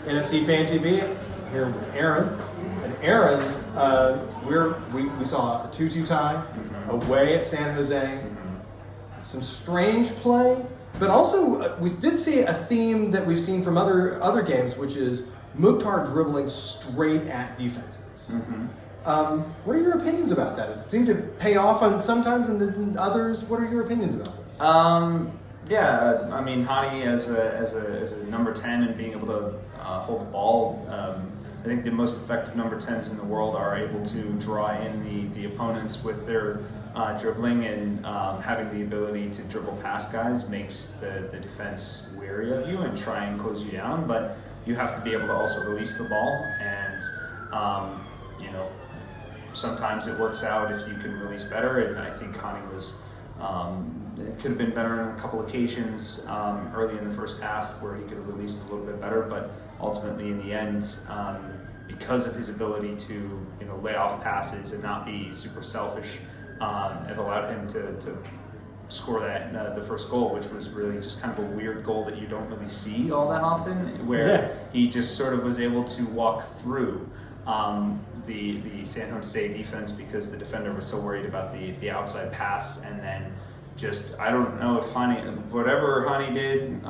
NSC Fan TV, here with Aaron. And Aaron, we saw a 2-2 tie away at San Jose. Some strange play, but also we did see a theme that we've seen from other games, which is Mukhtar dribbling straight at defenses. What are your opinions about that? It seemed to pay off on sometimes, and then others. What are your opinions about this? Yeah, I mean, Hani as a number 10 and being able to hold the ball. I think the most effective number 10s in the world are able to draw in the opponents with their dribbling, and having the ability to dribble past guys makes the defense wary of you and try and close you down. But you have to be able to also release the ball, and sometimes it works out if you can release better. And I think Hani was. It could have been better on a couple occasions early in the first half where he could have released a little bit better, but ultimately in the end, because of his ability to lay off passes and not be super selfish, it allowed him to score that the first goal, which was really just kind of a weird goal that you don't really see all that often, where he just sort of was able to walk through the San Jose defense because the defender was so worried about the outside pass, and then just, I don't know if whatever Hani did,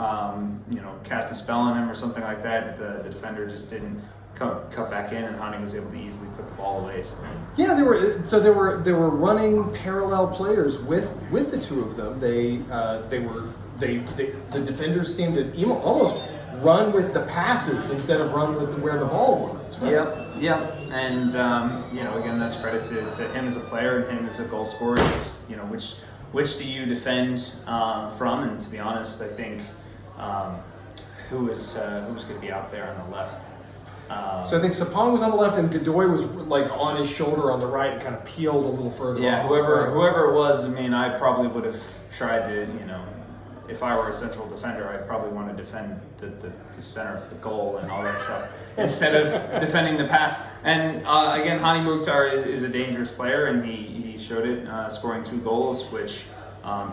cast a spell on him or something like that, the defender just didn't cut back in, and Hani was able to easily put the ball away. So. Yeah, they were running parallel players with the two of them. The defenders seemed to almost run with the passes instead of run with where the ball was. Right? Yep. And again, that's credit to him as a player and him as a goal scorer. It's, which do you defend from? And to be honest, I think who was going to be out there on the left. So I think Sapong was on the left, and Godoy was like on his shoulder on the right, and kind of peeled a little further. Yeah, whoever it was, I mean, I probably would have tried to, if I were a central defender, I'd probably want to defend the center of the goal and all that stuff instead of defending the pass. And again, Hani Mukhtar is a dangerous player, and he showed it, scoring 2 goals, which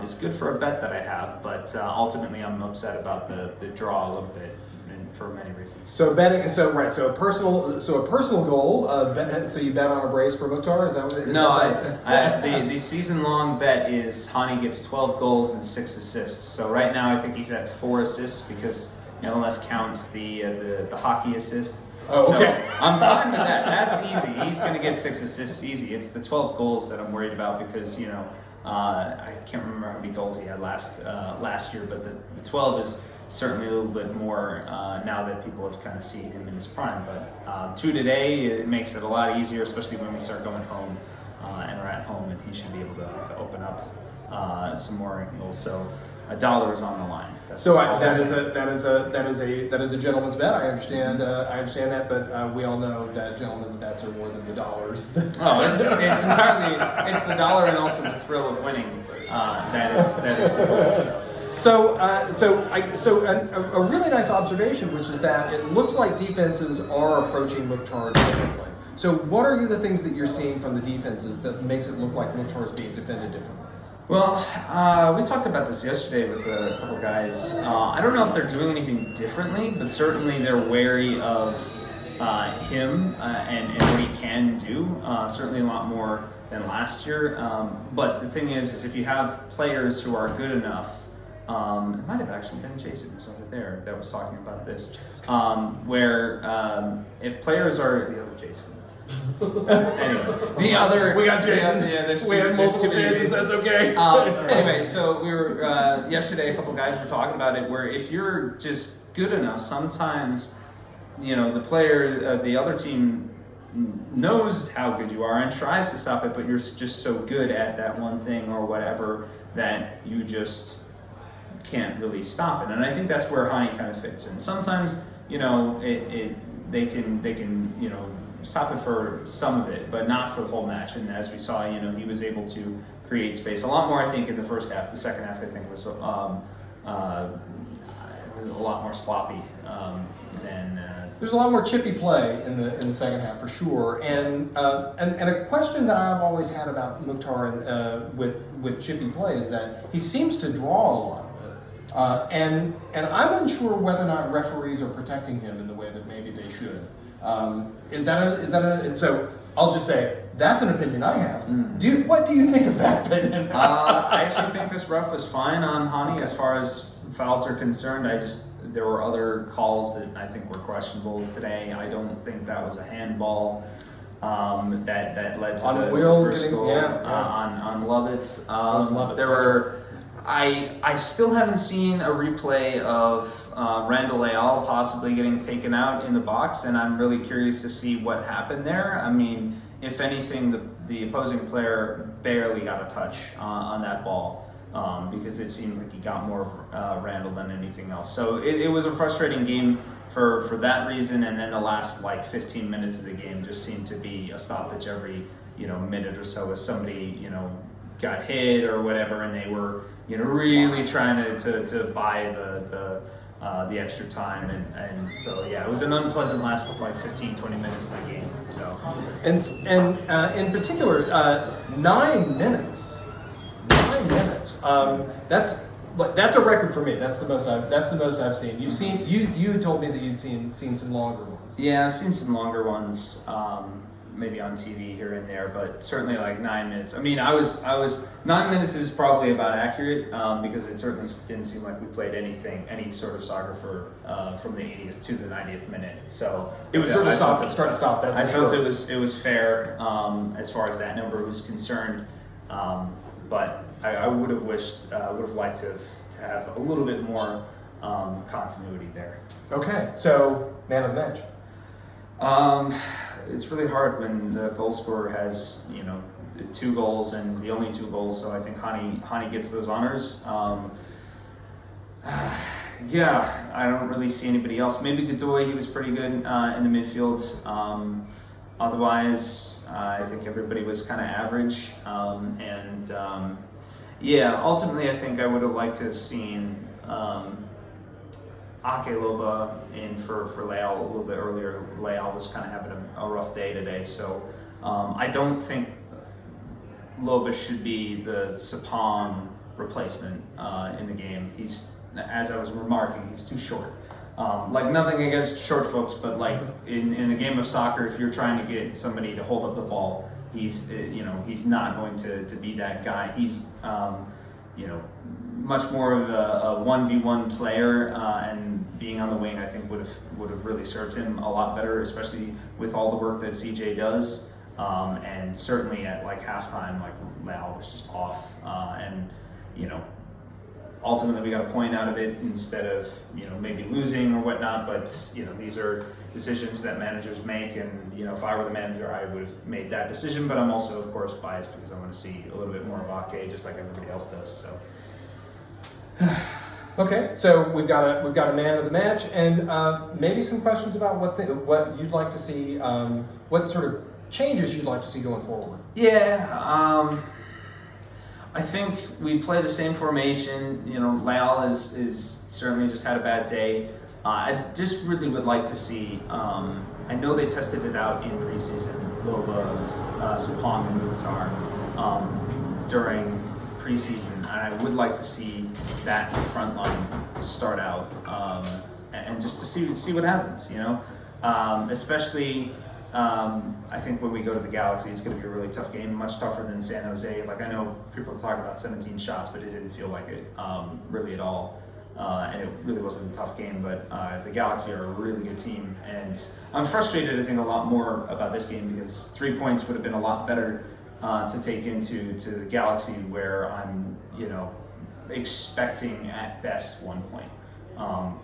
is good for a bet that I have. But ultimately, I'm upset about the draw a little bit. For many reasons. So betting, so a personal goal. So you bet on a brace for Mukhtar? Is that what? The season-long bet is Hani gets 12 goals and 6 assists. So right now I think he's at 4 assists because MLS counts the hockey assist. Oh, okay. So I'm fine with that. That's easy. He's going to get 6 assists easy. It's the 12 goals that I'm worried about because I can't remember how many goals he had last year, but the 12 is certainly a little bit more now that people have kind of seen him in his prime. But 2 today, it makes it a lot easier, especially when we start going home and we're at home, and he should be able to open up some more angles. So $1 is on the line. That is a gentleman's bet. I understand that, but we all know that gentlemen's bets are more than the dollars. It's entirely it's the dollar and also the thrill of winning. That is the goal. So a really nice observation, which is that it looks like defenses are approaching Mukhtar differently. So what are the things that you're seeing from the defenses that makes it look like Mukhtar is being defended differently? Well, we talked about this yesterday with a couple guys. I don't know if they're doing anything differently, but certainly they're wary of him and what he can do. Certainly a lot more than last year. But the thing is if you have players who are good enough, it might have actually been Jason who's over there that was talking about this, where if players are the other Jason. Anyway, the other we got Jasons. We have multiple Jasons. That's okay. Anyway, so we were yesterday. A couple guys were talking about it, where if you're just good enough, sometimes the player, the other team knows how good you are and tries to stop it, but you're just so good at that one thing or whatever that you just can't really stop it. And I think that's where Hani kind of fits in. Sometimes they can stop it for some of it, but not for the whole match. And as we saw, he was able to create space a lot more, I think, in the first half. The second half, I think, was a lot more sloppy than. There's a lot more chippy play in the second half for sure. And a question that I've always had about Mukhtar with chippy play is that he seems to draw a lot of it. And I'm unsure whether or not referees are protecting him in the way that maybe they should. So I'll just say that's an opinion I have. What do you think of that opinion? I actually think this ref was fine on Hani as far as fouls are concerned. There were other calls that I think were questionable today. I don't think that was a handball that led to the first goal on Lovitz. There were. I still haven't seen a replay of Randall Leal possibly getting taken out in the box, and I'm really curious to see what happened there. I mean, if anything, the opposing player barely got a touch on that ball because it seemed like he got more of Randall than anything else. So it was a frustrating game for that reason, and then the last 15 minutes of the game just seemed to be a stoppage every minute or so as somebody got hit or whatever, and they were really trying to buy the extra time, and so yeah, it was an unpleasant last 15-20 minutes of the game. So and in particular, 9 minutes. 9 minutes. That's a record for me. That's the most I've seen. You had told me that you'd seen some longer ones. Yeah, I've seen some longer ones. Maybe on TV here and there, but certainly 9 minutes. I mean, I was 9 minutes is probably about accurate because it certainly didn't seem like we played any sort of soccer from the 80th to the 90th minute. So it was start to stop. I felt it was fair as far as that number was concerned, but I would have liked to have a little bit more continuity there. Okay, so man of the match. It's really hard when the goal scorer has 2 goals and the only 2 goals. So I think Hani gets those honors. Yeah, I don't really see anybody else. Maybe Godoy, he was pretty good in the midfield. Otherwise, I think everybody was kind of average. Yeah, ultimately, I think I would have liked to have seen Ake Loba in for Leal a little bit earlier. Leal was kind of having a rough day today, so I don't think Loba should be the Sapong replacement in the game. He's, as I was remarking, he's too short. Nothing against short folks, but in a game of soccer, if you're trying to get somebody to hold up the ball, he's not going to be that guy. He's much more of a 1v1 player, and being on the wing, I think would have really served him a lot better, especially with all the work that CJ does. And certainly at halftime, Leal was just off, and ultimately we got a point out of it instead of maybe losing or whatnot. But these are decisions that managers make, and if I were the manager, I would have made that decision. But I'm also, of course, biased because I want to see a little bit more of Ake, just like everybody else does. So. Okay, so we've got a man of the match, and maybe some questions about what you'd like to see, what sort of changes you'd like to see going forward. Yeah, I think we play the same formation. Leal is certainly just had a bad day. I just really would like to see. I know they tested it out in preseason, Loba, Sapong, and Mukhtar during preseason, and I would like to see that front line start out and just to see what happens. Especially. I think when we go to the Galaxy, it's going to be a really tough game, much tougher than San Jose. I know people talk about 17 shots, but it didn't feel like it really at all. And it really wasn't a tough game, but the Galaxy are a really good team. And I'm frustrated, I think, a lot more about this game because 3 points would have been a lot better to take into the Galaxy, where I'm, expecting at best 1 point,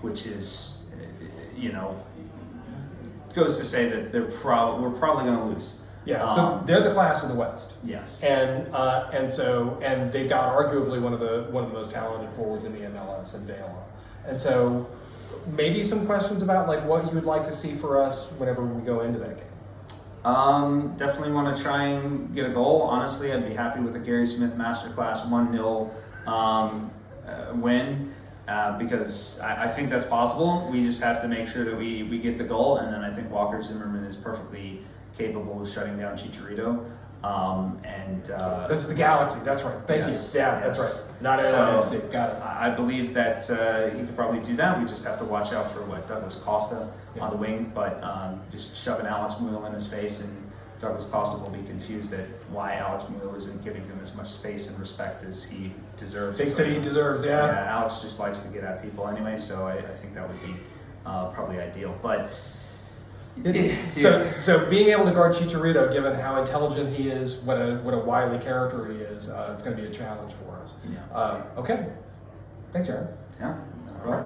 which is, goes to say that we're probably going to lose. Yeah, so they're the class of the West. Yes, and they've got arguably one of the most talented forwards in the MLS in Vela, and so maybe some questions about what you would like to see for us whenever we go into that game. Definitely want to try and get a goal. Honestly, I'd be happy with a Gary Smith masterclass 1-0 win. Because I think that's possible. We just have to make sure that we get the goal, and then I think Walker Zimmerman is perfectly capable of shutting down Chicharito. This is the Galaxy. That's right. Thank Yes, you. Yeah, yes. that's right. Not So, NSC. Got it. I believe that he could probably do that. We just have to watch out for Douglas Costa on the wing, but just shoving Alex Muyl in his face, and Douglas Costa will be confused at why Alex Muyl isn't giving him as much space and respect as he deserves. Thinks that he deserves, yeah. Alex just likes to get at people anyway, so I think that would be probably ideal. But So being able to guard Chicharito, given how intelligent he is, what a wily character he is, it's going to be a challenge for us. Yeah. Okay. Thanks, Aaron. Yeah.